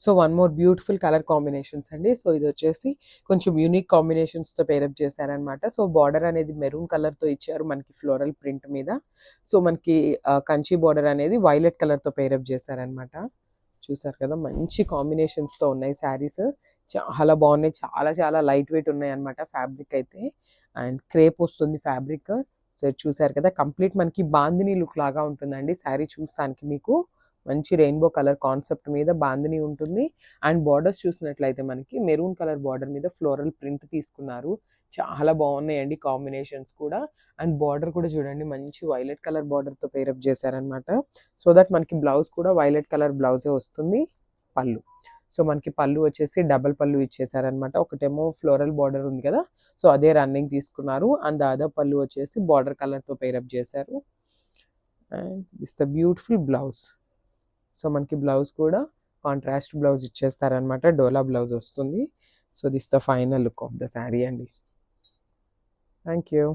So one more beautiful colour combinations అండి. So ఇది వచ్చేసి కొంచెం యూనిక్ కాంబినేషన్స్తో పేరప్ చేశారనమాట. సో బార్డర్ అనేది మెరూన్ కలర్తో ఇచ్చారు మనకి ఫ్లోరల్ ప్రింట్ మీద. సో మనకి కంచి బార్డర్ అనేది వైలెట్ కలర్తో పేరప్ చేశారనమాట. చూసారు కదా, మంచి కాంబినేషన్స్తో ఉన్నాయి శారీస్. చాలా బాగున్నాయి, చాలా చాలా లైట్ వెయిట్ ఉన్నాయి అనమాట ఫ్యాబ్రిక్ అయితే. అండ్ క్రేప్ వస్తుంది ఫ్యాబ్రిక్. సో చూసారు కదా, కంప్లీట్ మనకి బాందిని లుక్ లాగా ఉంటుందండి శారీ చూస్తానికి. మీకు మంచి రెయిన్బో కలర్ కాన్సెప్ట్ మీద బాందిని ఉంటుంది. అండ్ బార్డర్స్ చూసినట్లయితే మనకి మెరూన్ కలర్ బార్డర్ మీద ఫ్లోరల్ ప్రింట్ తీసుకున్నారు. చాలా బాగున్నాయండి కాంబినేషన్స్ కూడా. అండ్ బార్డర్ కూడా చూడండి, మంచి వైలెట్ కలర్ బార్డర్తో పేరప్ చేశారనమాట. సో దట్ మనకి బ్లౌజ్ కూడా వైలెట్ కలర్ బ్లౌజే వస్తుంది. పళ్ళు, సో మనకి పళ్ళు వచ్చేసి డబల్ పళ్ళు ఇచ్చేసారనమాట. ఒకటేమో ఫ్లోరల్ బార్డర్ ఉంది కదా, సో అదే రన్నింగ్ తీసుకున్నారు. అండ్ ద అదర్ పళ్ళు వచ్చేసి బార్డర్ కలర్తో పేరప్ చేశారు. And this the beautiful blouse. So మనకి బ్లౌజ్ కూడా కాంట్రాస్ట్ బ్లౌజ్ ఇచ్చేస్తారనమాట, డోలా బ్లౌజ్ వస్తుంది. So this the final look of the sari అండి. Thank you.